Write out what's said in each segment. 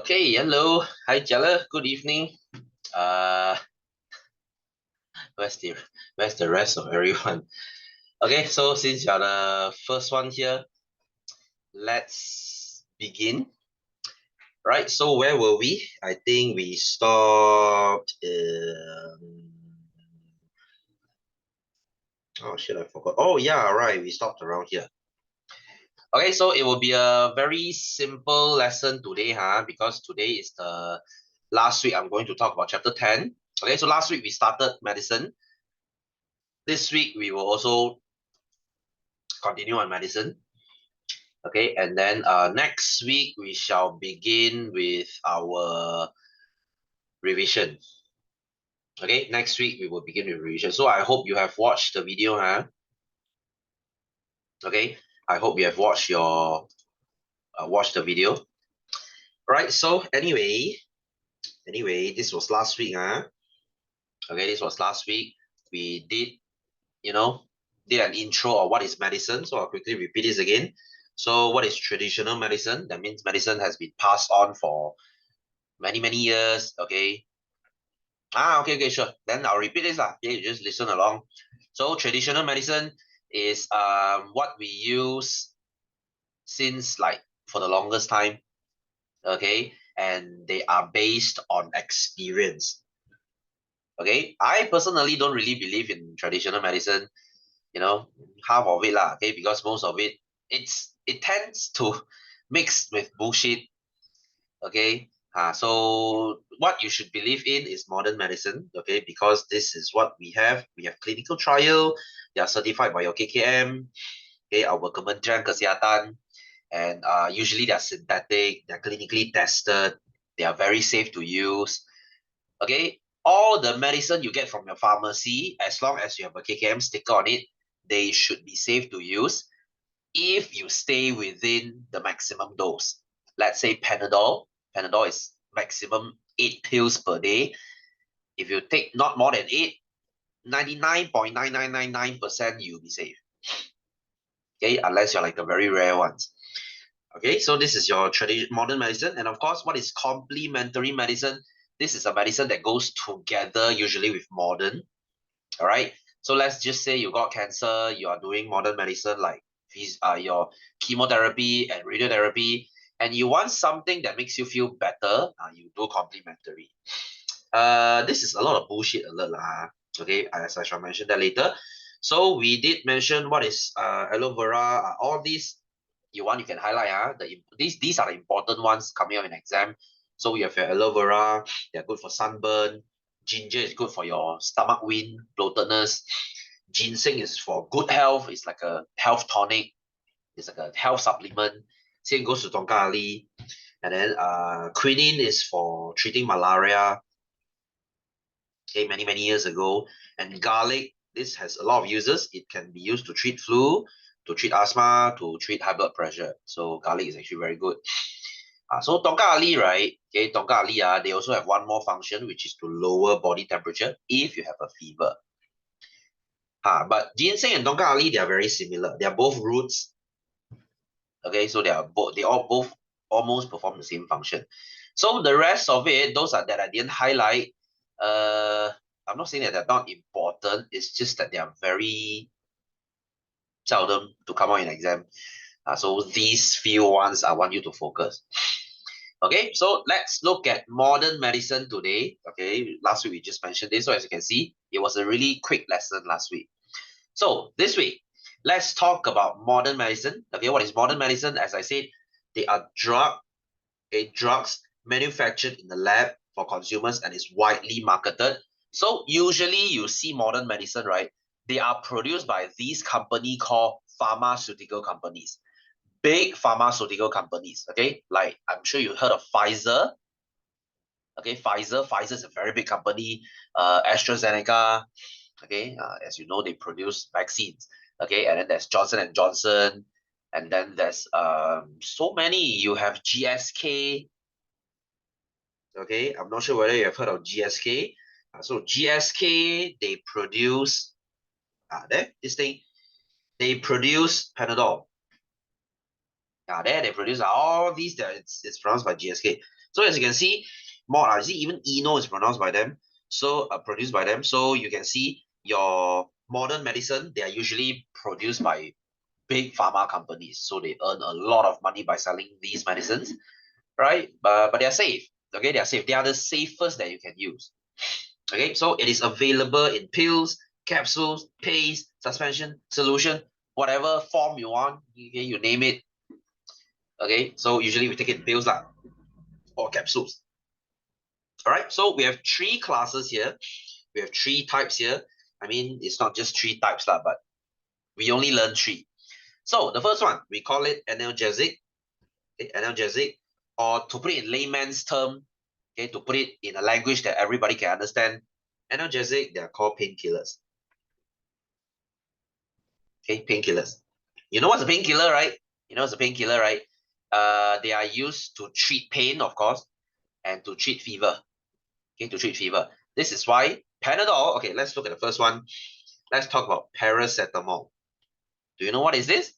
Okay, hello. Hi, Jella. Good evening. Uh, where's the where's the rest of everyone? Okay, so since you're the first one here, let's begin. Right, so where were we? I think we stopped. Oh shit, I forgot. Oh yeah, right. We stopped around here. Okay, so it will be a very simple lesson today, huh? Because today is the last week. I'm going to talk about chapter 10. Okay, so last week we started medicine. This week we will also continue on medicine. Okay, and then next week we shall begin with our revision. Okay, next week we will begin with revision. So I hope you have watched the video, huh? Okay, I hope you have watched the video. Right. So anyway, this was last week, huh? Okay, this was last week. We you know, did an intro of what is medicine. So I'll quickly repeat this again. So what is traditional medicine? That means medicine has been passed on for many years. Okay. Okay, sure. Then I'll repeat this. Okay, you just listen along. So traditional medicine is what we use since like for the longest time. Okay. And they are based on experience. Okay. I personally don't really believe in traditional medicine, you know, half of it lah. Okay, because most of it tends to mix with bullshit. Okay. So what you should believe in is modern medicine, okay, because this is what we have. We have clinical trial, they are certified by your KKM, okay, our Kementerian Kesihatan, and usually they're synthetic, they're clinically tested, they are very safe to use, okay. All the medicine you get from your pharmacy, as long as you have a KKM sticker on it, they should be safe to use if you stay within the maximum dose. Let's say Panadol. Panadol is maximum 8 pills per day. If you take not more than 8, 99.9999% you'll be safe. Okay, unless you're like the very rare ones. Okay, so this is your modern medicine. And of course, what is complementary medicine? This is a medicine that goes together usually with modern. All right. So let's just say you got cancer, you are doing modern medicine like your chemotherapy and radiotherapy, and you want something that makes you feel better, you do complementary. This is a lot of bullshit alert lah. Okay, as I shall mention that later. So we did mention what is aloe vera, all these you can highlight. These are the important ones coming up in exam. So we have your aloe vera, they're good for sunburn. Ginger is good for your stomach wind, bloatedness. Ginseng is for good health. It's like a health tonic. It's like a health supplement. Same goes to Tonka Ali. And then quinine is for treating malaria. Okay, many years ago. And garlic, this has a lot of uses. It can be used to treat flu, to treat asthma, to treat high blood pressure. So garlic is actually very good. So Tonka Ali, right? Okay, Tonka Ali, they also have one more function, which is to lower body temperature if you have a fever. But ginseng and Tonka Ali, they are very similar. They are both roots. Okay, so they all both almost perform the same function. So the rest of it, those are that I didn't highlight. Uh, I'm not saying that they're not important. It's just that they are very seldom to come out in exam. So these few ones I want you to focus. Okay, so let's look at modern medicine today. Okay, last week we just mentioned this. So as you can see, it was a really quick lesson last week. So this week, let's talk about modern medicine. Okay, what is modern medicine? As I said, they are drugs manufactured in the lab for consumers and is widely marketed. So usually you see modern medicine, right? They are produced by these company called pharmaceutical companies. Big pharmaceutical companies, okay? Like I'm sure you heard of Pfizer. Okay, Pfizer is a very big company. AstraZeneca, okay, as you know, they produce vaccines. Okay, and then there's Johnson and Johnson, and then there's so many. You have GSK. Okay, I'm not sure whether you have heard of GSK. So GSK, they produce this thing. They produce Panadol. There they produce all these. It's pronounced by GSK. So as you can see, more, see, even Eno is pronounced by them. So produced by them. So you can see your modern medicine, they are usually produced by big pharma companies. So they earn a lot of money by selling these medicines, right? But they are safe. Okay, they are safe. They are the safest that you can use. Okay, so it is available in pills, capsules, paste, suspension, solution, whatever form you want. Okay, you name it. Okay, so usually we take it in pills lah, or capsules. All right, so we have three classes here. We have three types here. I mean, it's not just three types lah, but we only learn three. So the first one, we call it analgesic. Okay, analgesic, or to put it in layman's term, okay, to put it in a language that everybody can understand, analgesic, they are called painkillers. Okay, painkillers. You know what's a painkiller, right? You know what's a painkiller, right? They are used to treat pain, of course, and to treat fever. Okay, to treat fever. This is why Panadol. Okay, let's look at the first one. Let's talk about paracetamol. Do you know what is this?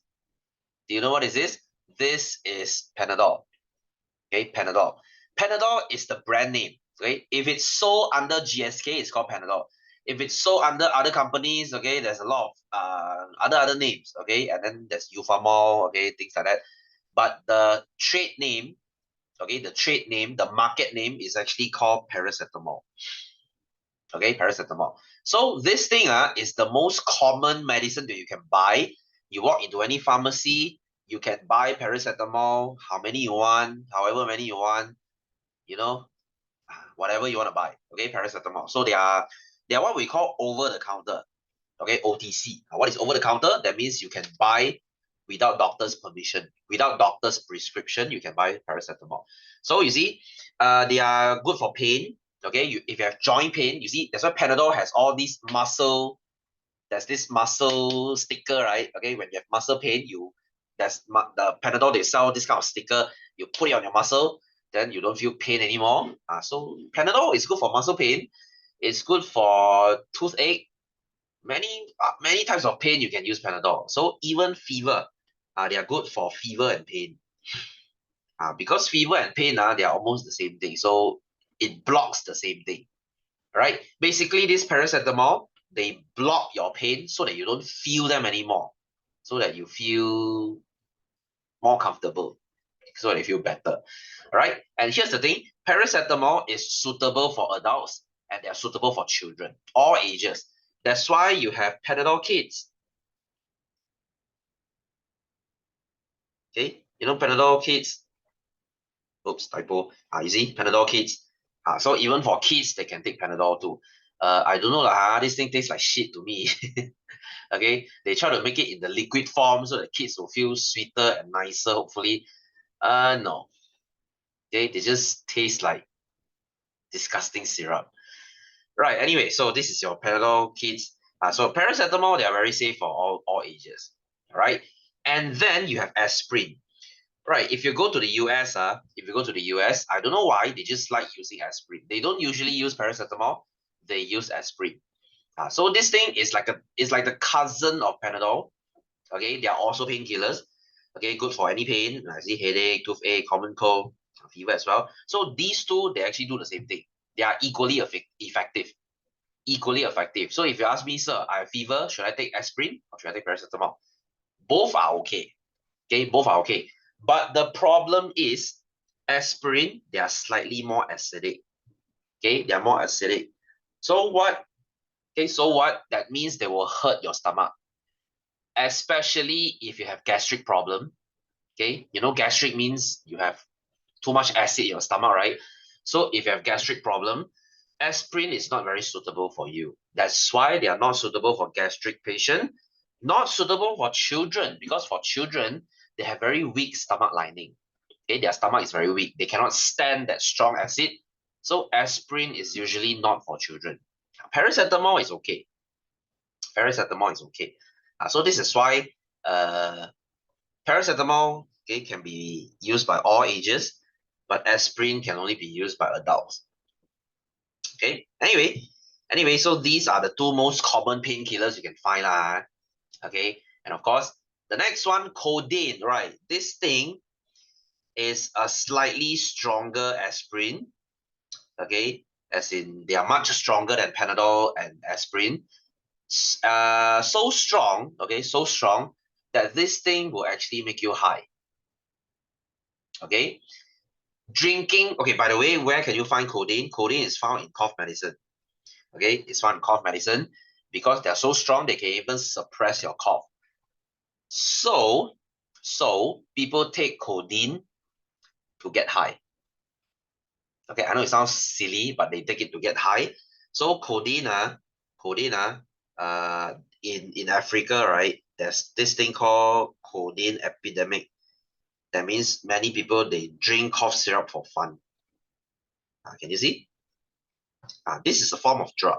Do you know what is this? This is Panadol. Okay, Panadol. Panadol is the brand name. Okay, if it's sold under GSK, it's called Panadol. If it's sold under other companies, okay, there's a lot of other names. Okay, and then there's Ufamol. Okay, things like that. But the trade name, okay, the market name is actually called paracetamol. Okay, paracetamol. So this thing is the most common medicine that you can buy. You walk into any pharmacy, you can buy paracetamol, how many you want, however many you want, you know, whatever you want to buy. Okay, paracetamol. So they are what we call over the counter. Okay, OTC. What is over the counter? That means you can buy without doctor's permission, without doctor's prescription, you can buy paracetamol. So you see, they are good for pain. Okay, if you have joint pain, you see, that's why Panadol has all these muscle. There's this muscle sticker, right? Okay, when you have muscle pain, the Panadol, they sell this kind of sticker. You put it on your muscle, then you don't feel pain anymore. So Panadol is good for muscle pain. It's good for toothache. Many types of pain you can use Panadol. So even fever, they are good for fever and pain. Because fever and pain, they are almost the same thing. So it blocks the same thing, right? Basically, this paracetamol, they block your pain so that you don't feel them anymore, so that you feel more comfortable, so that you feel better, right? And here's the thing, paracetamol is suitable for adults and they're suitable for children, all ages. That's why you have Panadol Kids. Okay, you know Panadol Kids. Oops, typo. You see, Panadol Kids. So even for kids, they can take Panadol too. I don't know lah. This thing tastes like shit to me. Okay, they try to make it in the liquid form so the kids will feel sweeter and nicer. Hopefully, no. Okay, they just taste like disgusting syrup. Right. Anyway, so this is your Panadol Kids. So paracetamol, they are very safe for all ages. All right, and then you have aspirin. Right, if you go to the US, I don't know why they just like using aspirin. They don't usually use paracetamol. They use aspirin. So this thing is like the cousin of Panadol. Okay, they are also painkillers. Okay, good for any pain. I see headache, toothache, common cold, fever as well. So these two, they actually do the same thing. They are equally effective. Equally effective. So if you ask me, sir, I have fever, should I take aspirin or should I take paracetamol? Both are okay. Okay, both are okay. But the problem is aspirin, they are slightly more acidic. Okay, they are more acidic. So what? Okay, so what? That means they will hurt your stomach, especially if you have gastric problem. Okay, you know gastric means you have too much acid in your stomach, right? So if you have gastric problem, aspirin is not very suitable for you. That's why they are not suitable for gastric patient, not suitable for children, because for children, they have very weak stomach lining. Okay, their stomach is very weak. They cannot stand that strong acid. So aspirin is usually not for children. Paracetamol is okay. Paracetamol is okay. So this is why paracetamol, okay, can be used by all ages, but aspirin can only be used by adults. Okay. Anyway, so these are the two most common painkillers you can find lah. Okay, and of course the next one, codeine, right? This thing, is a slightly stronger aspirin. Okay, as in they are much stronger than Panadol and aspirin. So strong, okay, so strong that this thing will actually make you high. Okay, drinking. Okay, by the way, where can you find codeine? Codeine is found in cough medicine. Okay, it's found in cough medicine because they're so strong they can even suppress your cough. So people take codeine to get high. Okay, I know it sounds silly, but they take it to get high. So codeine, in Africa, right? There's this thing called codeine epidemic. That means many people they drink cough syrup for fun. Can you see? This is a form of drug.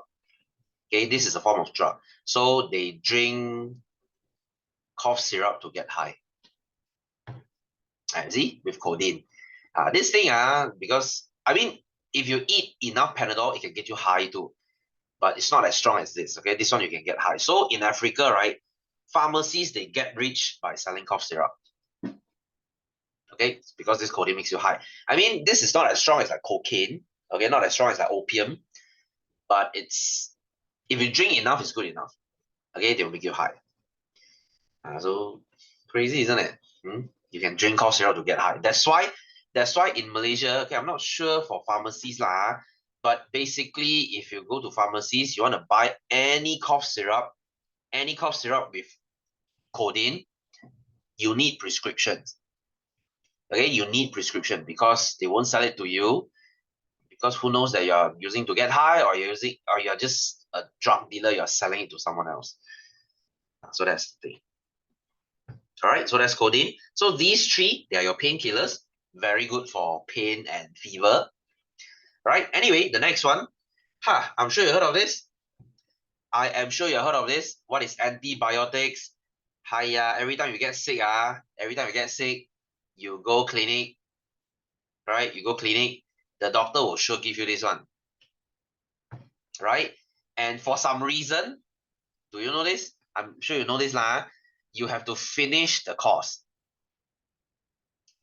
Okay, this is a form of drug. So they drink cough syrup to get high. See, with codeine. This thing, because I mean, if you eat enough Panadol, it can get you high too. But it's not as strong as this. Okay, this one you can get high. So in Africa, right, pharmacies they get rich by selling cough syrup. Okay, because this codeine makes you high. I mean, this is not as strong as like cocaine. Okay, not as strong as like opium, but it's if you drink enough, it's good enough. Okay, they will make you high. So crazy, isn't it? You can drink cough syrup to get high. That's why in Malaysia, okay, I'm not sure for pharmacies lah, but basically if you go to pharmacies, you want to buy any cough syrup with codeine, you need prescriptions. Okay, you need prescription because they won't sell it to you because who knows that you're using to get high or you're just a drug dealer, you're selling it to someone else. So that's the thing. All right, so that's codeine. So these three, they are your painkillers. Very good for pain and fever. Right? Anyway, the next one. I'm sure you heard of this. I am sure you heard of this. What is antibiotics? Every time you get sick, you go clinic, right? You go clinic, the doctor will sure give you this one. Right? And for some reason, do you know this? I'm sure you know this lah. You have to finish the course.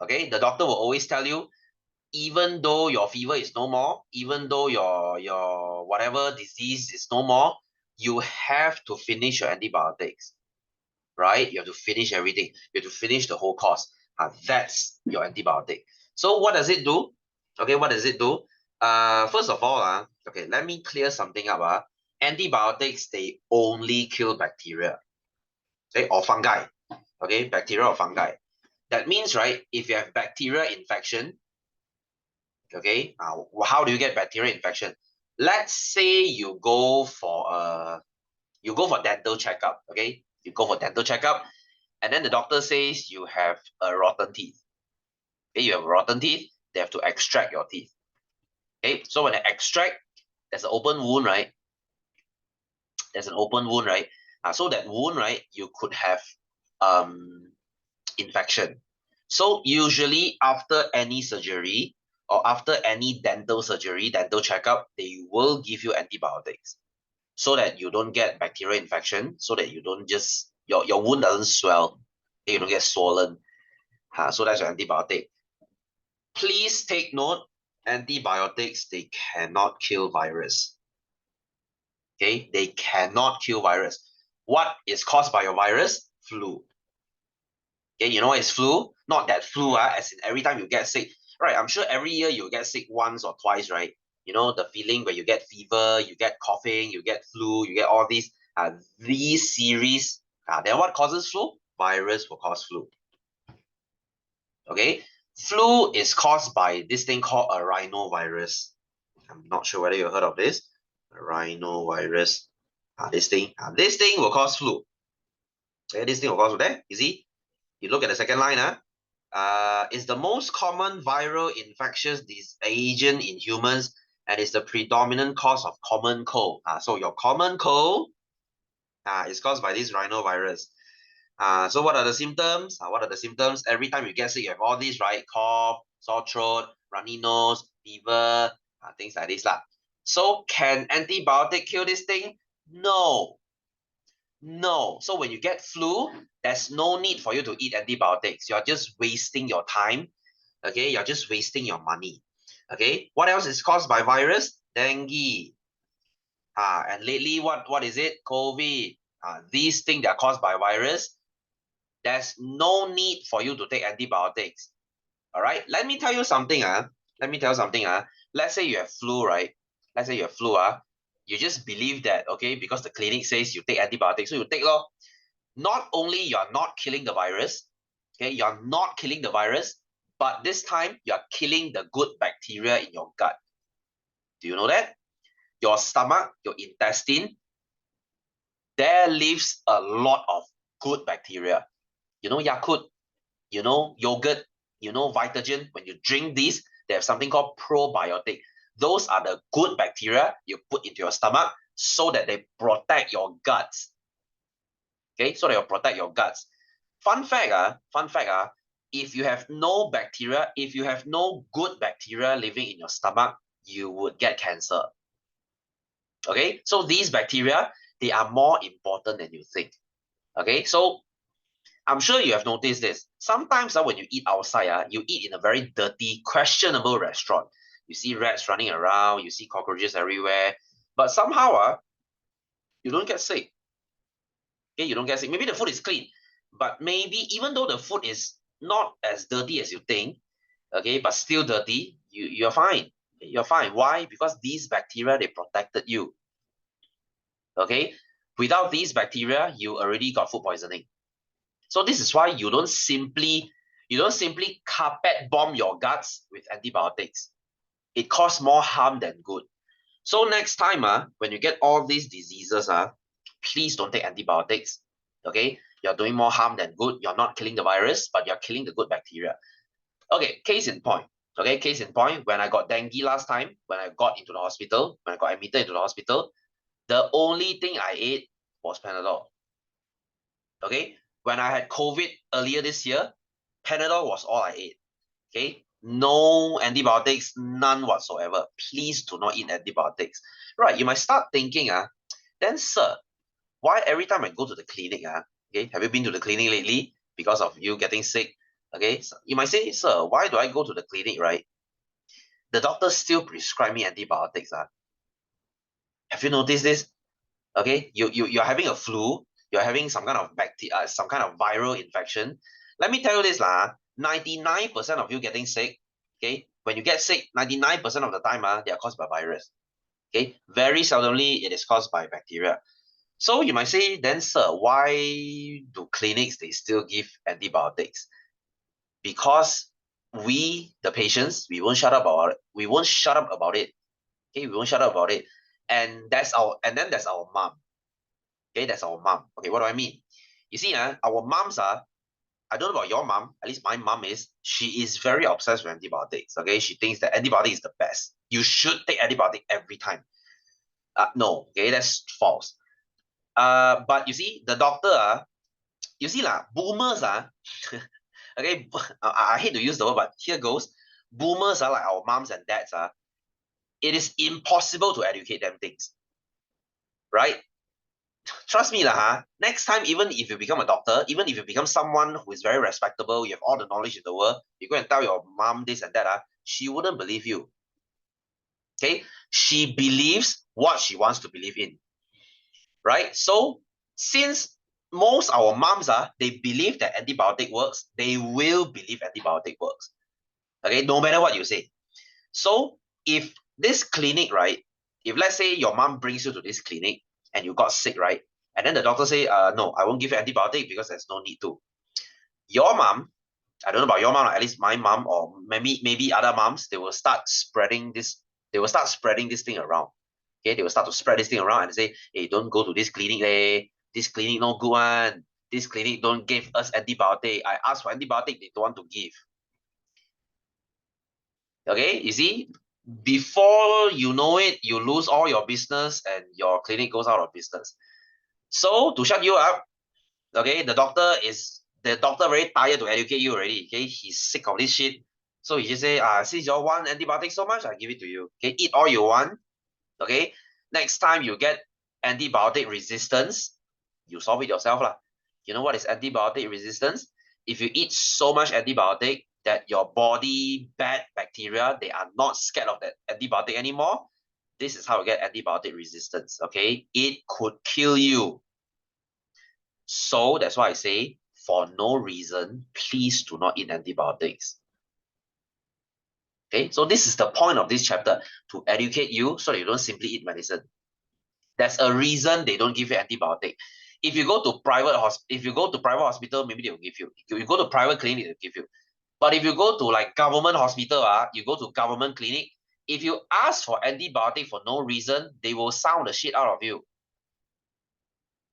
Okay, the doctor will always tell you, even though your fever is no more, even though your whatever disease is no more, you have to finish your antibiotics. Right? You have to finish everything. You have to finish the whole course. That's your antibiotic. So what does it do? Okay, what does it do? First of all, okay, let me clear something up. Antibiotics, they only kill bacteria, okay, or fungi. Okay, bacteria or fungi. That means, right, if you have bacteria infection, okay, how do you get bacteria infection? Let's say you go for dental checkup, okay? You go for dental checkup, and then the doctor says you have a rotten teeth. Okay, you have rotten teeth, they have to extract your teeth. Okay, so when they extract, there's an open wound, right? There's an open wound, right? So that wound, right, you could have infection. So usually after any surgery or after any dental surgery, dental checkup, they will give you antibiotics so that you don't get bacterial infection, so that you don't just, your wound doesn't swell, you don't get swollen. So that's your antibiotic. Please take note, antibiotics, they cannot kill virus. Okay, they cannot kill virus. What is caused by your virus? Flu. Okay, you know what is flu? Not that flu, as in every time you get sick. Right, I'm sure every year you get sick once or twice, right? You know, the feeling where you get fever, you get coughing, you get flu, you get all these series. Then what causes flu? Virus will cause flu. Okay, flu is caused by this thing called a rhinovirus. I'm not sure whether you heard of this. A rhinovirus. This thing will cause flu. Okay, this thing will cause flu. You see? You look at the second line, is the most common viral infectious agent in humans and is the predominant cause of common cold. So your common cold is caused by this rhinovirus. So what are the symptoms? What are the symptoms? Every time you get sick, you have all these, right? Cough, sore throat, runny nose, fever, things like this. So can antibiotic kill this thing? No. No. So when you get flu, there's no need for you to eat antibiotics. You're just wasting your time. Okay, you're just wasting your money. Okay, what else is caused by virus? Dengue. And lately, what is it? COVID. These things that are caused by virus, there's no need for you to take antibiotics. All right, let me tell you something. Let me tell you something. Let's say you have flu, right? Let's say you have flu. You just believe that, okay, because the clinic says you take antibiotics, so you take law. Not only you're not killing the virus, okay, you're not killing the virus, but this time you're killing the good bacteria in your gut. Do you know that? Your stomach, your intestine, there lives a lot of good bacteria. You know Yakult, you know yogurt, you know Vitagen. When you drink these, they have something called probiotic. Those are the good bacteria you put into your stomach so that they protect your guts. Okay, so they will protect your guts. Fun fact, if you have no bacteria, if you have no good bacteria living in your stomach, you would get cancer. Okay, so these bacteria, they are more important than you think. Okay, so I'm sure you have noticed this. Sometimes when you eat outside, you eat in a very dirty, questionable restaurant. You see rats running around, you see cockroaches everywhere, but somehow you don't get sick. Okay, you don't get sick. Maybe the food is clean, but maybe even though the food is not as dirty as you think, okay, but still dirty, you're fine. You're fine. Why? Because these bacteria, they protected you. Okay, without these bacteria, you already got food poisoning. So this is why you don't simply carpet bomb your guts with antibiotics. It causes more harm than good. So next time, when you get all these diseases, please don't take antibiotics. Okay, you're doing more harm than good. You're not killing the virus, but you're killing the good bacteria. Okay, case in point. Okay, case in point. When I got dengue last time, when I got into the hospital, when I got admitted into the hospital, the only thing I ate was Panadol. Okay, when I had COVID earlier this year, Panadol was all I ate. Okay, no antibiotics, none whatsoever. Please do not eat antibiotics. Right, you might start thinking, then sir, why every time I go to the clinic, okay, have you been to the clinic lately because of you getting sick? Okay, so you might say, sir, why do I go to the clinic, right? The doctor still prescribe me antibiotics. Have you noticed this? Okay, you're having a flu, you're having some kind of bacteria, some kind of viral infection. Let me tell you this, 99% of you getting sick, okay, when you get sick, 99% of the time, they are caused by virus. Okay, very seldomly it is caused by bacteria. So you might say, then sir, why do clinics they still give antibiotics? Because we, the patients, we won't shut up about it. We won't shut up about it. Okay, we won't shut up about it. And then there's our mom. Okay, that's our mom. Okay, what do I mean? You see, our moms are, I don't know about your mom, at least my mom she is very obsessed with antibiotics. Okay, she thinks that antibiotic is the best. You should take antibiotic every time. No, okay, that's false. But you see, the doctor, you see, boomers, okay, I hate to use the word, but here goes. Boomers are like our moms and dads, it is impossible to educate them things, right? Trust me next time, even if you become a doctor, even if you become someone who is very respectable, you have all the knowledge in the world, you go and tell your mom this and that, she wouldn't believe you. Okay, she believes what she wants to believe in, right? So since most our moms they believe that antibiotic works, they will believe antibiotic works. Okay, no matter what you say. So if this clinic, right, if let's say your mom brings you to this clinic and you got sick, right, and then the doctor say, no, I won't give you antibiotic because there's no need to. Your mom, I don't know about your mom, at least my mom, or maybe other moms, they will start spreading this. They will start spreading this thing around. Okay, they will start to spread this thing around and say, hey, don't go to this clinic, this clinic no good one. This clinic don't give us antibiotic. I asked for antibiotic, they don't want to give. Okay, you see, before you know it, you lose all your business and your clinic goes out of business. So to shut you up, okay, the doctor very tired to educate you already. Okay, he's sick of this shit. So he just say, since you all want antibiotics so much, I give it to you. Okay, eat all you want. Okay, next time you get antibiotic resistance, you solve it yourself lah. You know what is antibiotic resistance? If you eat so much antibiotic, that your body bad bacteria, they are not scared of that antibiotic anymore. This is how you get antibiotic resistance, okay? It could kill you. So that's why I say, for no reason, please do not eat antibiotics. Okay, so this is the point of this chapter, to educate you so that you don't simply eat medicine. There's a reason they don't give you antibiotic. If you go to private hospital, maybe they will give you. If you go to private clinic, they'll give you. But if you go to like government hospital, you go to government clinic, if you ask for antibiotic for no reason, they will sound the shit out of you.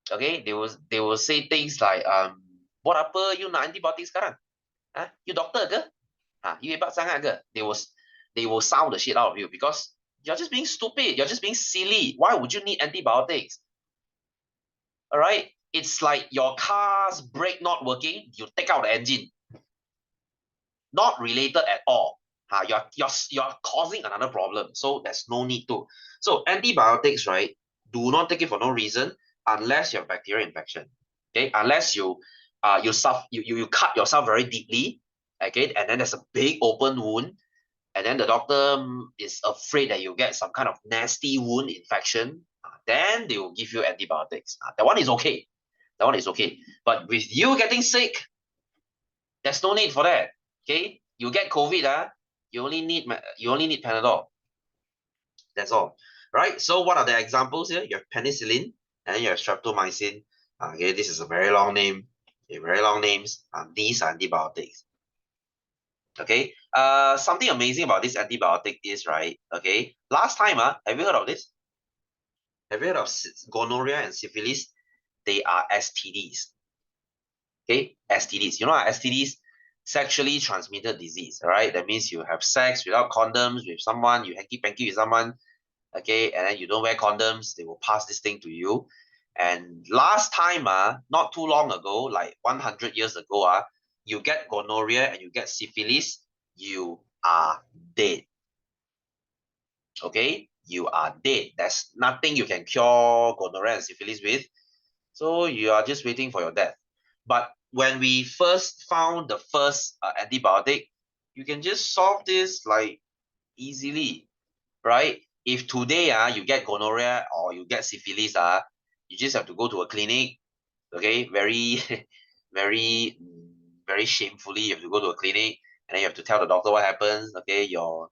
Okay, they will say things like buat apa you nak antibiotic sekarang? You doctor ke? You hebat sangat ke? They will sound the shit out of you because you're just being stupid. You're just being silly. Why would you need antibiotics? All right, it's like your car's brake not working. You take out the engine. Not related at all. You're causing another problem. So there's no need to. So antibiotics, right? Do not take it for no reason unless you have bacterial infection. Okay, unless you cut yourself very deeply. Okay, and then there's a big open wound, and then the doctor is afraid that you get some kind of nasty wound infection. Then they will give you antibiotics. That one is okay. That one is okay. But with you getting sick, there's no need for that. Okay, you get COVID, you only need Panadol. That's all. Right? So what are the examples here? You have penicillin and then you have streptomycin. Okay, this is a very long name. Okay, very long names. These are antibiotics. Okay. Something amazing about this antibiotic is, right? Okay. Last time, have you heard of this? Have you heard of gonorrhea and syphilis? They are STDs. Okay, STDs. You know what STDs? Sexually transmitted disease, right? That means you have sex without condoms with someone, you hanky-panky with someone, okay, and then you don't wear condoms, they will pass this thing to you. And last time, not too long ago, like 100 years ago, you get gonorrhea and you get syphilis, you are dead. Okay, you are dead. There's nothing you can cure gonorrhea and syphilis with. So you are just waiting for your death. But when we first found the first antibiotic, you can just solve this like easily, right? If today you get gonorrhea or you get syphilis, you just have to go to a clinic, okay? Very, very, very shamefully, you have to go to a clinic and then you have to tell the doctor what happens. Okay, your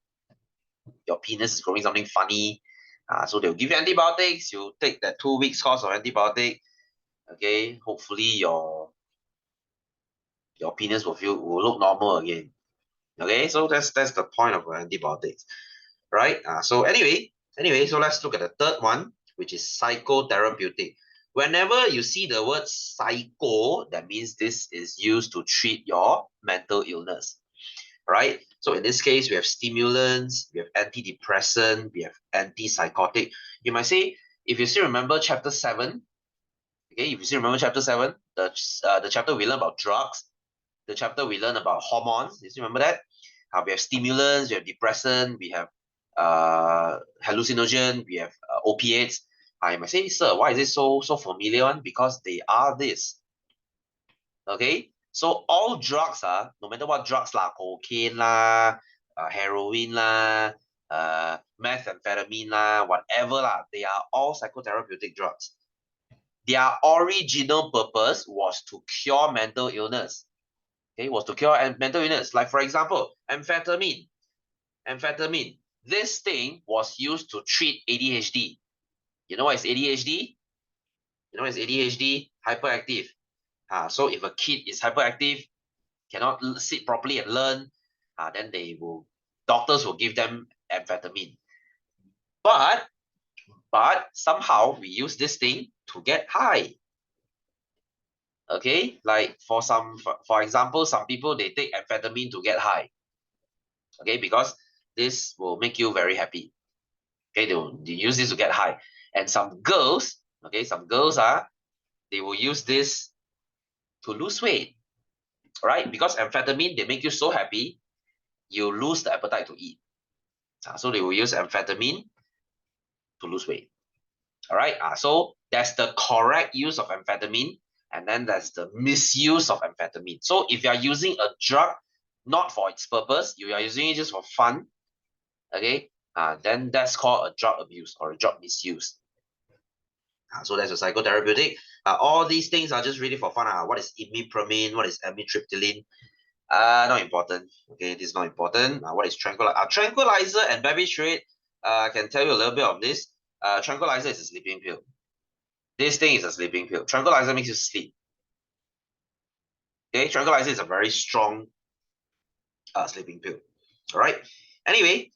penis is growing something funny. So they'll give you antibiotics. You take that 2 weeks course of antibiotic. Okay, hopefully your penis will look normal again. Okay, so that's the point of antibiotics, right? So anyway, so let's look at the third one, which is psychotherapeutic. Whenever you see the word psycho, that means this is used to treat your mental illness, right? So in this case, we have stimulants, we have antidepressant, we have antipsychotic. You might say, if you still remember chapter 7, okay, if you still remember chapter 7, the chapter we learned about drugs, the chapter we learned about hormones, you still remember that? We have stimulants, we have depressant, we have hallucinogen, we have opiates. I might say, sir, why is it so familiar? Because they are this. Okay, so all drugs, no matter what drugs cocaine heroin methamphetamine whatever they are all psychotherapeutic drugs. Their original purpose was to cure mental illness. Okay, was to cure mental illness. Like for example, amphetamine. This thing was used to treat ADHD. You know what is ADHD? You know what is ADHD? Hyperactive. So if a kid is hyperactive, cannot sit properly and learn, then doctors will give them amphetamine. But somehow we use this thing to get high. Okay, like for example, some people they take amphetamine to get high. Okay, because this will make you very happy. Okay, they use this to get high. And some girls, they will use this to lose weight, right? Because amphetamine, they make you so happy, you lose the appetite to eat. So they will use amphetamine to lose weight. All right. So that's the correct use of amphetamine, and then there's the misuse of amphetamine. So if you are using a drug not for its purpose, you are using it just for fun, okay, then that's called a drug abuse or a drug misuse. So that's a psychotherapeutic. All these things are just really for fun. What is imipramine? What is amitriptyline? Not important. Okay, this is not important. What is tranquilizer? Tranquilizer and barbiturate. I can tell you a little bit of this. Tranquilizer is a sleeping pill. This thing is a sleeping pill. Tranquilizer makes you sleep. Okay, tranquilizer is a very strong sleeping pill. All right. Anyway,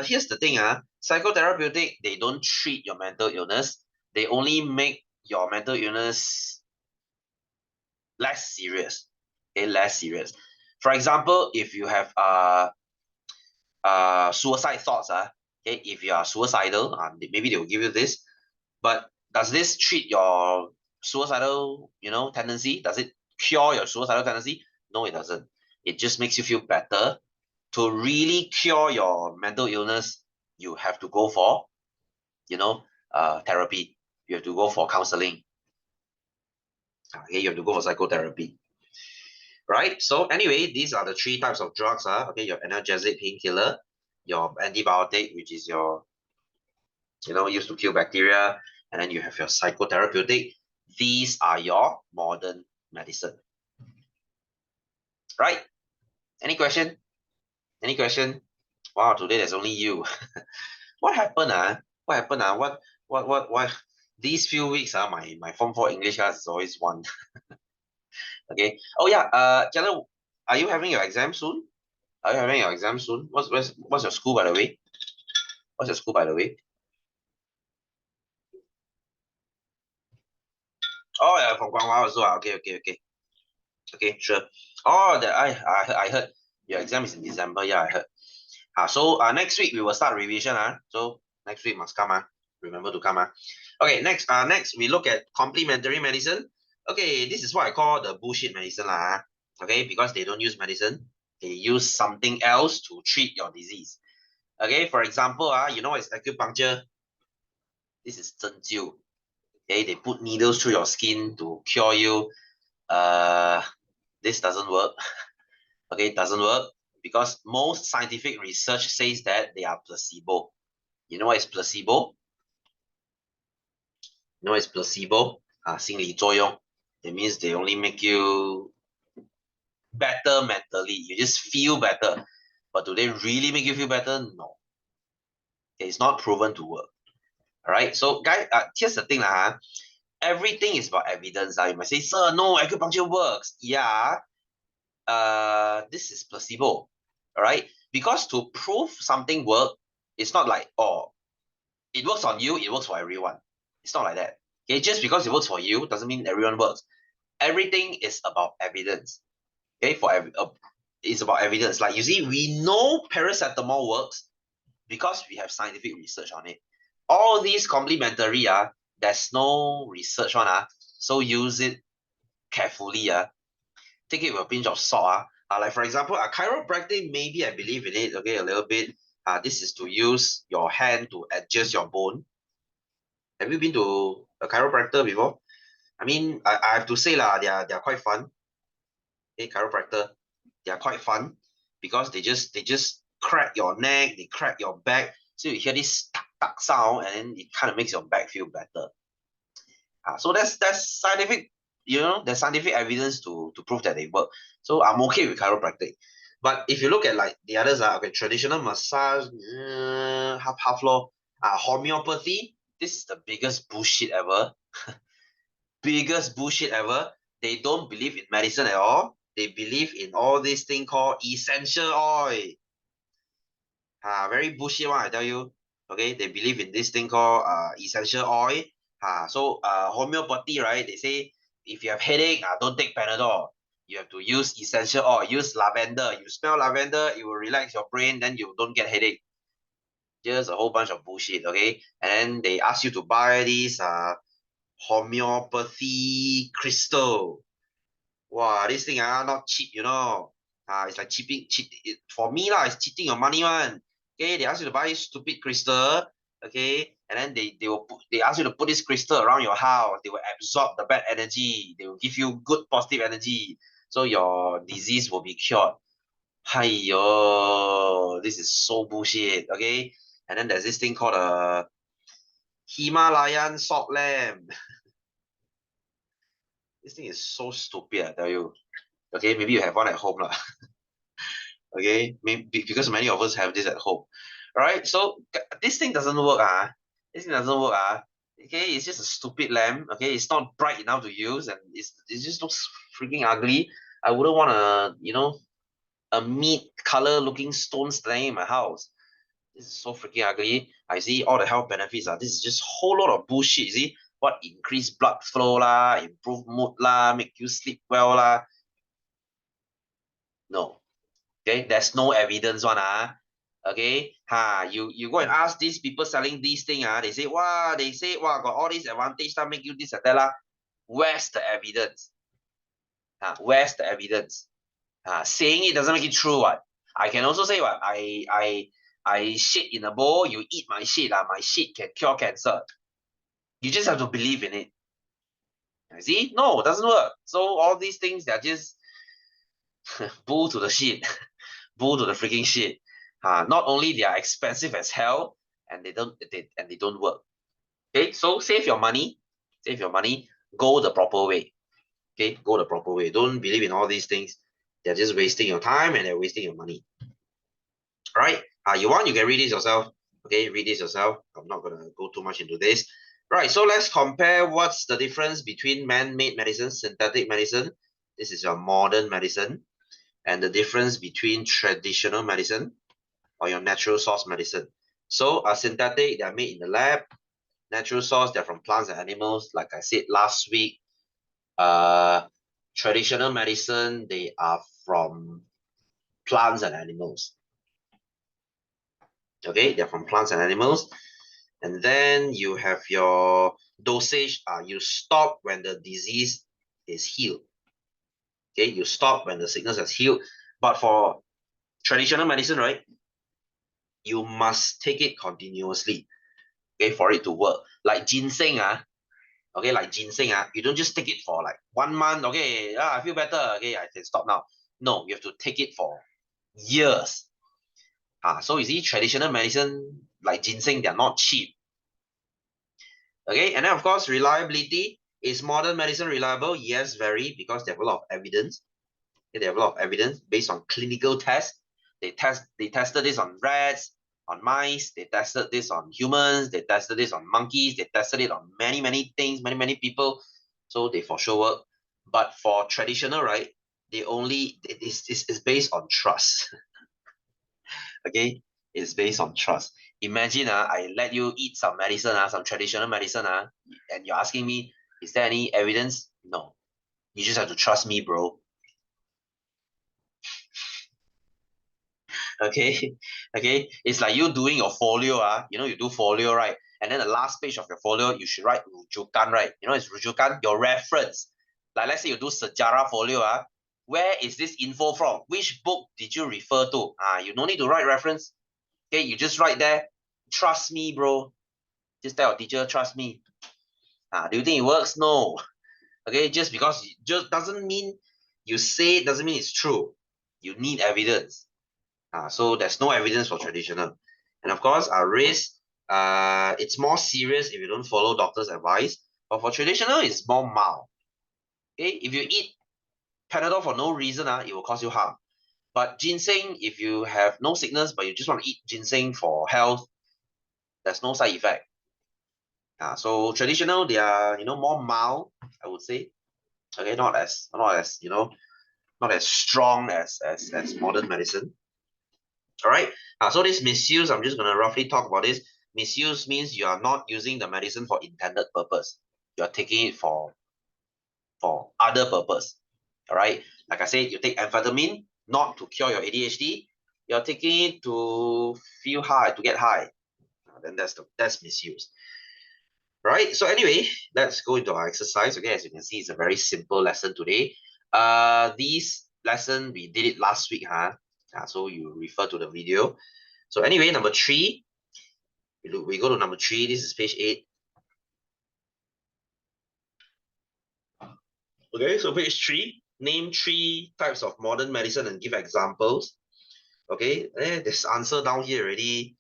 here's the thing. Psychotherapeutic, they don't treat your mental illness. They only make your mental illness less serious. Okay, less serious. For example, if you have suicide thoughts, okay, if you are suicidal, maybe they will give you this. But does this treat your suicidal, tendency? Does it cure your suicidal tendency? No, it doesn't. It just makes you feel better. To really cure your mental illness, you have to go for, therapy. You have to go for counseling. Okay, you have to go for psychotherapy. Right? So anyway, these are the three types of drugs. Okay, your analgesic painkiller, your antibiotic, which is your, used to kill bacteria, and then you have your psychotherapeutic. These are your modern medicine. Right? Any question? Any question? Wow, today there's only you. What happened? What happened? What? These few weeks, my Form 4 English class is always one. Okay. Oh yeah. Jalen, are you having your exam soon? Are you having your exam soon? What's your school, by the way? What's your school, by the way? Oh yeah, from Guangzhou also. Okay, sure. Oh, I heard your exam is in December. Yeah, I heard. So next week we will start revision. So next week must come. Remember to come. Okay, next we look at complementary medicine. Okay, this is what I call the bullshit medicine. Okay, because they don't use medicine, they use something else to treat your disease. Okay, for example, you know what is acupuncture? This is 针灸. Okay, they put needles through your skin to cure you. This doesn't work. Okay, it doesn't work because most scientific research says that they are placebo. You know what is placebo? You know what is placebo? 心理作用. It means they only make you better mentally. You just feel better. But do they really make you feel better? No. Okay, it's not proven to work. All right. So, guys, here's the thing. Everything is about evidence. You might say, sir, no, acupuncture works. Yeah. This is placebo. All right. Because to prove something works, it's not like, oh, it works on you, it works for everyone. It's not like that. Okay, just because it works for you doesn't mean everyone works. Everything is about evidence. Okay, it's about evidence. Like you see, we know paracetamol works because we have scientific research on it. All these complementary, there's no research on. So use it carefully. Take it with a pinch of salt. Like for example, chiropractic, maybe I believe in it, okay, a little bit. This is to use your hand to adjust your bone. Have you been to a chiropractor before? I mean, I have to say they're quite fun. Okay, chiropractor, they are quite fun because they just crack your neck, they crack your back, so you hear this tuck tuck sound, and then it kind of makes your back feel better. So that's scientific, there's scientific evidence to prove that they work. So I'm okay with chiropractic. But if you look at like the others, okay, traditional massage, half law, homeopathy, this is the biggest bullshit ever. Biggest bullshit ever. They don't believe in medicine at all. They believe in all this thing called essential oil. Very bullshit one, I tell you. Okay, they believe in this thing called essential oil. So homeopathy, right? They say if you have headache, don't take Panadol. You have to use essential oil. Use lavender. You smell lavender, it will relax your brain, then you don't get headache. Just a whole bunch of bullshit, okay? And then they ask you to buy these homeopathy crystal. Wow, this thing not cheap, it's like for me it's cheating your money one. Okay, they ask you to buy stupid crystal, okay, and then they ask you to put this crystal around your house. They will absorb the bad energy. They will give you good positive energy, so your disease will be cured. Hiyo, this is so bullshit, okay? And then there's this thing called a Himalayan salt lamp. This thing is so stupid, I tell you. Okay, maybe you have one at home lah. Okay, maybe because many of us have this at home. Alright, so this thing doesn't work. This thing doesn't work. Okay, it's just a stupid lamp. Okay, it's not bright enough to use, and it just looks freaking ugly. I wouldn't want a meat color looking stone standing in my house. This is so freaking ugly. I see all the health benefits. This is just whole lot of bullshit. You see what increase blood flow lah, improve mood lah, make you sleep well lah. No. Okay, there's no evidence one. Okay, you go and ask these people selling these thing. They say, got all this advantage that make you this and that lah. Where's the evidence? Where's the evidence? Saying it doesn't make it true. What? I can also say what I shit in a bowl, you eat my shit. My shit can cure cancer. You just have to believe in it. You see? No, it doesn't work. So all these things, they're just bull to the shit. Bull to the freaking shit. Not only they are expensive as hell, and they don't work. Okay, so save your money. Save your money. Go the proper way. Okay, go the proper way. Don't believe in all these things. They're just wasting your time and they're wasting your money. All right. You want, you can read this yourself. Okay, read this yourself. I'm not gonna go too much into this. Right. So let's compare what's the difference between man-made medicine, synthetic medicine. This is your modern medicine, and the difference between traditional medicine or your natural source medicine. So synthetic, they are made in the lab. Natural source, they're from plants and animals. Like I said last week, traditional medicine, they are from plants and animals. Okay, they're from plants and animals. And then you have your dosage. You stop when the disease is healed. Okay, you stop when the sickness has healed. But for traditional medicine, right, you must take it continuously, okay, for it to work. Like ginseng, okay, like ginseng, you don't just take it for like 1 month, okay, I feel better, okay, I can stop now. No, you have to take it for years. So you see, traditional medicine like ginseng, they're not cheap. Okay, and then of course, reliability. Is modern medicine reliable? Yes, very, because they have a lot of evidence. They have a lot of evidence based on clinical tests. They tested this on rats, on mice, they tested this on humans, they tested this on monkeys, they tested it on many things, many people. So they for sure work. But for traditional, right, it's based on trust. Okay, it's based on trust. Imagine I let you eat some medicine, some traditional medicine, and you're asking me, is there any evidence? No. You just have to trust me, bro. Okay, okay. It's like you doing your folio, you do folio, right? And then the last page of your folio, you should write rujukan, right? It's rujukan, your reference. Like let's say you do sejarah folio, where is this info from? Which book did you refer to? You don't need to write reference. Okay, you just write there. Trust me, bro. Just tell your teacher, trust me. Do you think it works? No. Okay, just because it just doesn't mean you say it doesn't mean it's true. You need evidence. So there's no evidence for traditional. And of course, risk, it's more serious if you don't follow doctor's advice. But for traditional, it's more mild. Okay, if you eat Panadol for no reason, it will cause you harm. But ginseng, if you have no sickness, but you just want to eat ginseng for health, there's no side effect. So traditional, they are more mild, I would say. Okay, not as not as strong as modern medicine. All right. So this misuse, I'm just gonna roughly talk about this. Misuse means you are not using the medicine for intended purpose. You are taking it for other purpose. All right. Like I said, you take amphetamine not to cure your ADHD. You're taking it to feel high, to get high. Then that's misuse. Right. So anyway, let's go into our exercise. Okay, as you can see, it's a very simple lesson today. This lesson we did it last week, so you refer to the video. So anyway, number 3, we go to number 3. This is page 8. Okay, so page 3, name 3 types of modern medicine and give examples. Okay, there's answer down here already.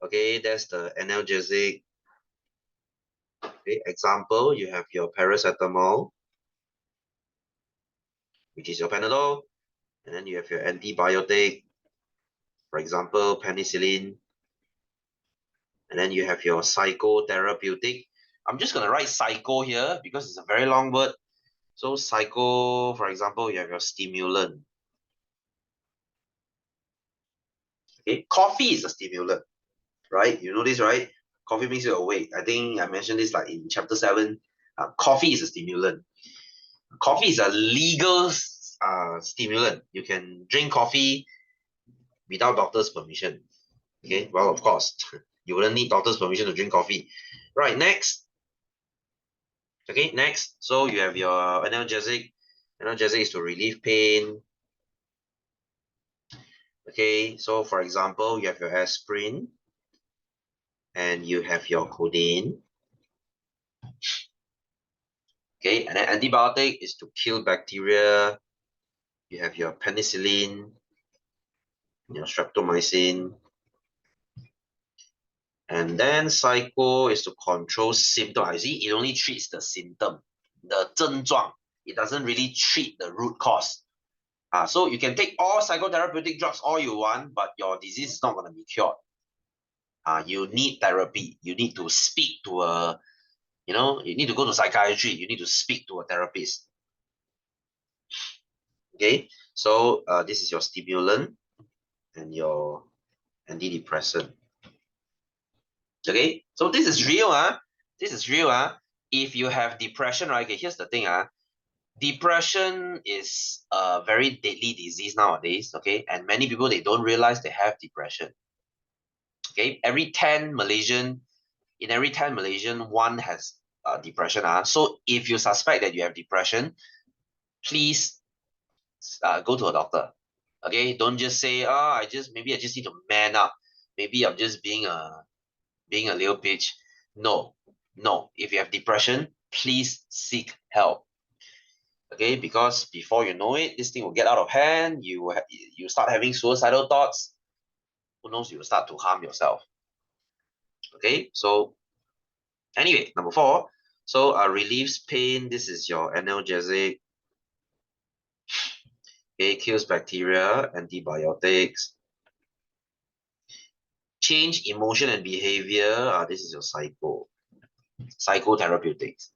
Okay, that's the analgesic. Okay, example, you have your paracetamol, which is your Panadol, and then you have your antibiotic, for example, penicillin, and then you have your psychotherapeutic. I'm just going to write psycho here because it's a very long word. So psycho, for example, you have your stimulant. Okay, coffee is a stimulant, right? You know this, right? Coffee makes you awake. I think I mentioned this like in chapter 7. Coffee is a stimulant. Coffee is a legal stimulant. You can drink coffee without doctor's permission. Okay, well, of course, you wouldn't need doctor's permission to drink coffee. Right, next. Okay, next. So you have your analgesic. Analgesic is to relieve pain. Okay, so for example, you have your aspirin and you have your codeine. Okay, and then antibiotic is to kill bacteria. You have your penicillin, your streptomycin. And then psycho is to control symptom. I see it only treats the symptom, the 症状. It doesn't really treat the root cause. So you can take all psychotherapeutic drugs all you want, but your disease is not going to be cured. You need therapy. You need to speak to a, you need to go to psychiatry. You need to speak to a therapist. Okay, so this is your stimulant and your antidepressant. Okay, so this is real. This is real. If you have depression, right? Okay, here's the thing. Depression is a very deadly disease nowadays. Okay, and many people, they don't realize they have depression. Okay, in every 10 Malaysian, one has depression. So if you suspect that you have depression, please go to a doctor. Okay, don't just say, oh, maybe I just need to man up. Maybe I'm just being a little bitch. No, no. If you have depression, please seek help. Okay, because before you know it, this thing will get out of hand. You start having suicidal thoughts. Who knows? You will start to harm yourself. Okay, so anyway, number 4. So relieves pain. This is your analgesic. Okay, kills bacteria, antibiotics. Change emotion and behavior. This is your psychotherapeutics.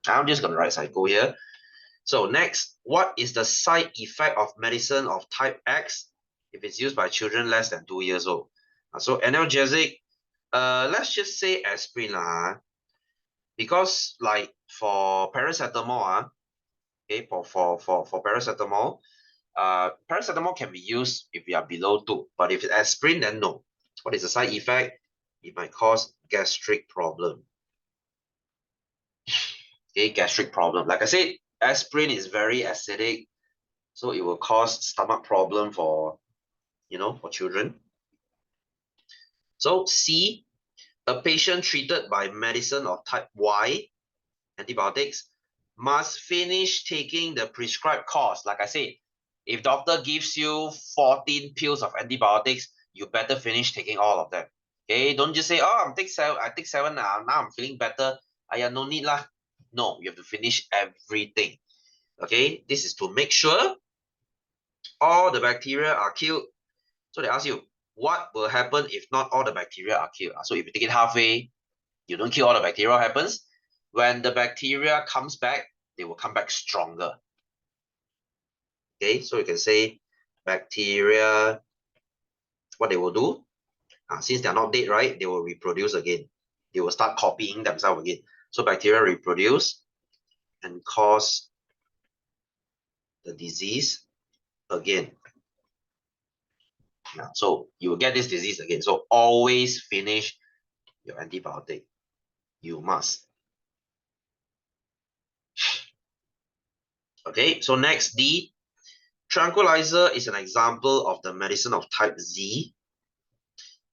I'm just gonna write psycho here. So next, what is the side effect of medicine of type X if it's used by children less than 2 years old? So analgesic, let's just say aspirin because like for paracetamol, okay, for paracetamol, paracetamol can be used if you are below 2, but if it's aspirin, then no. What is the side effect? It might cause gastric problem. Okay, gastric problem. Like I said, aspirin is very acidic, so it will cause stomach problem for, for children. So C, a patient treated by medicine of type Y, antibiotics, must finish taking the prescribed course. Like I said, if doctor gives you 14 pills of antibiotics, you better finish taking all of them. Okay, don't just say, oh, I take 7 now I'm feeling better. No need lah. No, you have to finish everything. Okay, this is to make sure all the bacteria are killed. So they ask you, what will happen if not all the bacteria are killed? So if you take it halfway, you don't kill all the bacteria, what happens? When the bacteria comes back, they will come back stronger. Okay, so you can say bacteria, what they will do, since they're not dead, right, they will reproduce again. They will start copying themselves again. So bacteria reproduce and cause the disease again. So you will get this disease again. So always finish your antibiotic. You must. Okay, so next, D. Tranquilizer is an example of the medicine of type Z.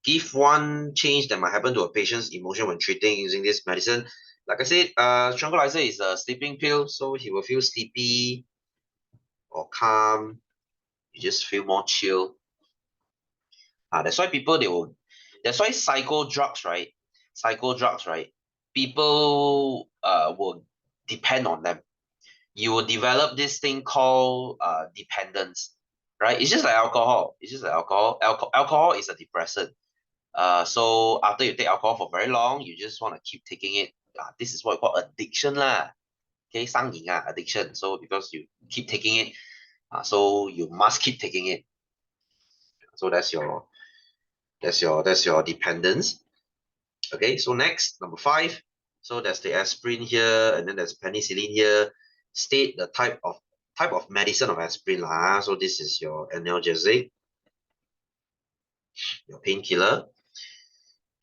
Give one change that might happen to a patient's emotion when treating using this medicine. Like I said, tranquilizer is a sleeping pill, so he will feel sleepy or calm. You just feel more chill. That's why people that's why psycho drugs, right? People will depend on them. You will develop this thing called dependence, right? It's just like alcohol. It's just like alcohol. Alcohol is a depressant. So after you take alcohol for very long, you just want to keep taking it. This is what we call addiction lah. Okay, 上瘾 addiction. So because you keep taking it, so you must keep taking it. So that's your dependence. Okay, so next, number 5. So there's the aspirin here, and then there's penicillin here. State the type of medicine of aspirin lah. So this is your analgesic, your painkiller.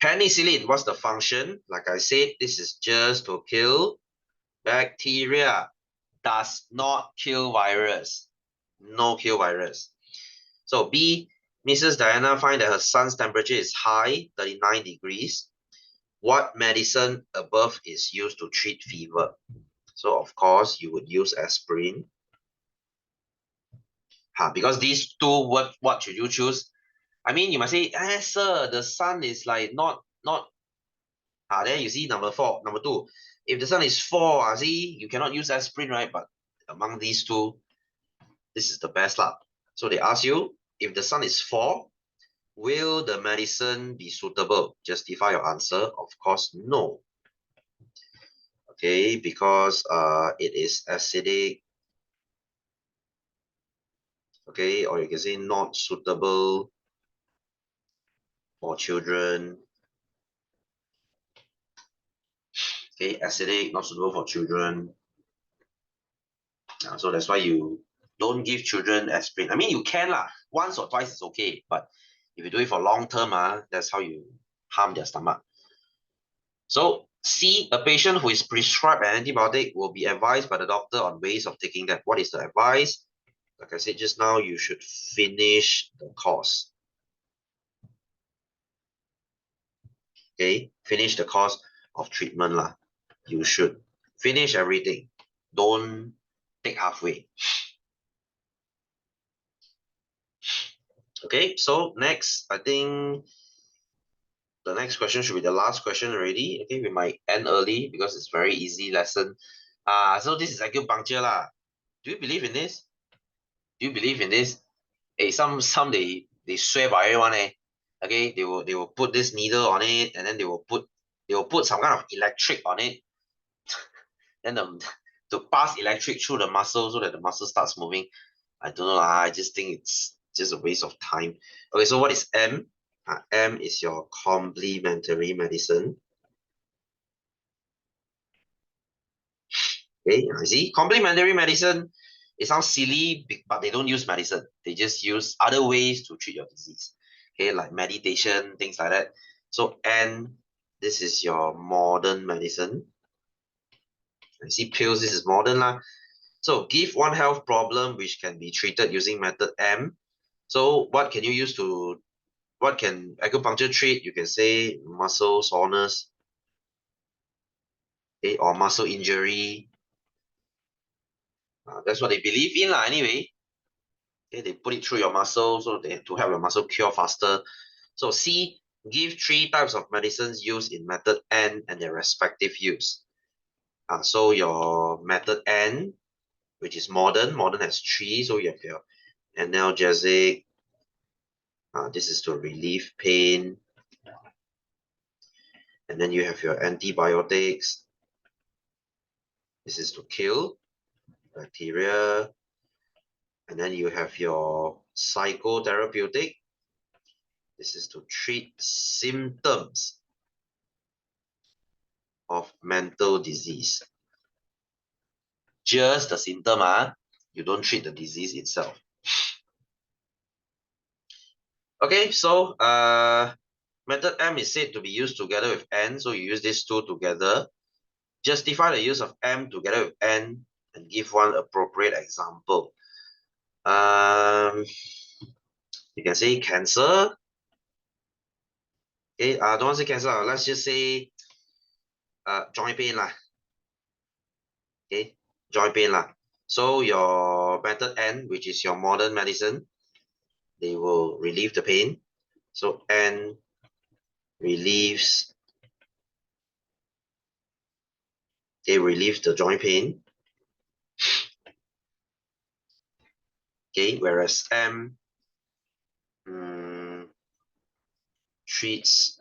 Penicillin, what's the function? Like I said, this is just to kill bacteria. Does not kill virus. No kill virus. So B, Mrs. Diana find that her son's temperature is high, 39 degrees. What medicine above is used to treat fever? So of course you would use aspirin. Because these two, what should you choose? I mean, you might say, sir, the sun is like not. Then you see number 2. If the sun is 4, see, you cannot use aspirin, right? But among these two, this is the best lah. So they ask you, if the sun is 4, will the medicine be suitable? Justify your answer. Of course, no. Okay, because it is acidic. Okay, or you can say not suitable for children. Okay, acidic, not suitable for children. So that's why you don't give children aspirin. I mean, you can lah. Once or twice is okay, but if you do it for long term, that's how you harm their stomach. So C, a patient who is prescribed an antibiotic will be advised by the doctor on ways of taking that. What is the advice? Like I said just now, you should finish the course. Okay, finish the course of treatment lah. You should finish everything. Don't take halfway. Okay, so next, I think the next question should be the last question already. Okay, we might end early because it's very easy lesson. So this is acupuncture lah. Do you believe in this? Do you believe in this? Hey, some they swear by everyone Okay, they will put this needle on it, and then they will put some kind of electric on it. Then to pass electric through the muscle so that the muscle starts moving. I don't know. I just think it's just a waste of time. Okay, so what is M? M is your complementary medicine. Okay, I see. Complementary medicine, it sounds silly, but they don't use medicine. They just use other ways to treat your disease. Okay, like meditation, things like that. So N, this is your modern medicine. I see pills, this is modern lah. So give one health problem which can be treated using method M. So what can acupuncture treat? You can say muscle soreness, okay, or muscle injury. That's what they believe in lah anyway. Okay, they put it through your muscle so to help your muscle cure faster. So C, give 3 types of medicines used in method N and their respective use. So your method N, which is modern has 3. So you have your analgesic. This is to relieve pain. And then you have your antibiotics. This is to kill bacteria. And then you have your psychotherapeutic. This is to treat symptoms of mental disease. Just the symptom, you don't treat the disease itself. Okay, so method M is said to be used together with N, so you use these two together. Justify the use of M together with N and give one appropriate example. You can say cancer. Okay, don't want to say cancer. Let's just say joint pain lah. Okay, joint pain lah. So your method N, which is your modern medicine, they will relieve the pain. So N relieves, okay, relieves the joint pain. Okay, whereas M treats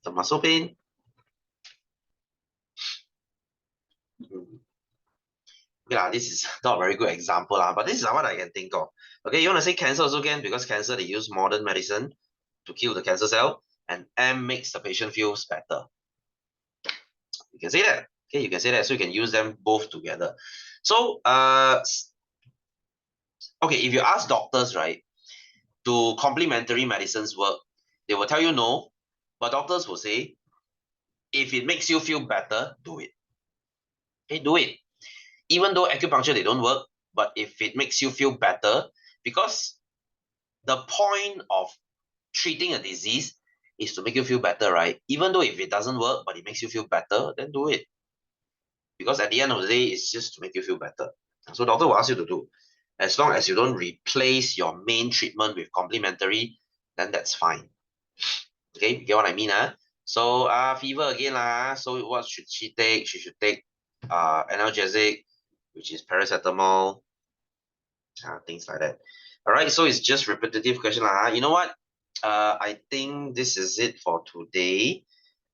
the muscle pain. Okay, this is not a very good example, but this is what I can think of. Okay, you want to say cancer also can, because cancer, they use modern medicine to kill the cancer cell, and M makes the patient feels better. You can say that. Okay, you can say that, so you can use them both together. So, okay, if you ask doctors, right, do complementary medicines work? They will tell you no, but doctors will say, if it makes you feel better, do it. Okay, do it. Even though acupuncture, they don't work, but if it makes you feel better, because the point of treating a disease is to make you feel better, right? Even though if it doesn't work, but it makes you feel better, then do it. Because at the end of the day, it's just to make you feel better. So doctor will ask you to do. As long as you don't replace your main treatment with complementary, then that's fine. Okay, you get what I mean? So fever again. So what should she take? She should take analgesic, which is paracetamol, things like that. All right, so it's just repetitive question. You know what? I think this is it for today.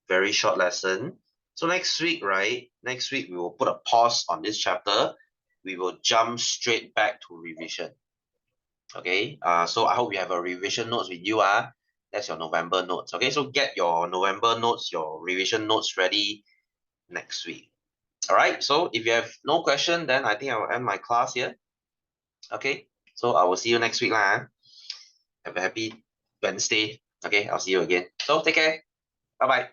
Very short lesson. So next week, right? Next week, we will put a pause on this chapter. We will jump straight back to revision. Okay. So I hope you have a revision notes with you. That's your November notes. Okay. So get your November notes, your revision notes ready next week. All right. So if you have no question, then I think I will end my class here. Okay. So I will see you next week. Have a happy Wednesday. Okay. I'll see you again. So take care. Bye bye.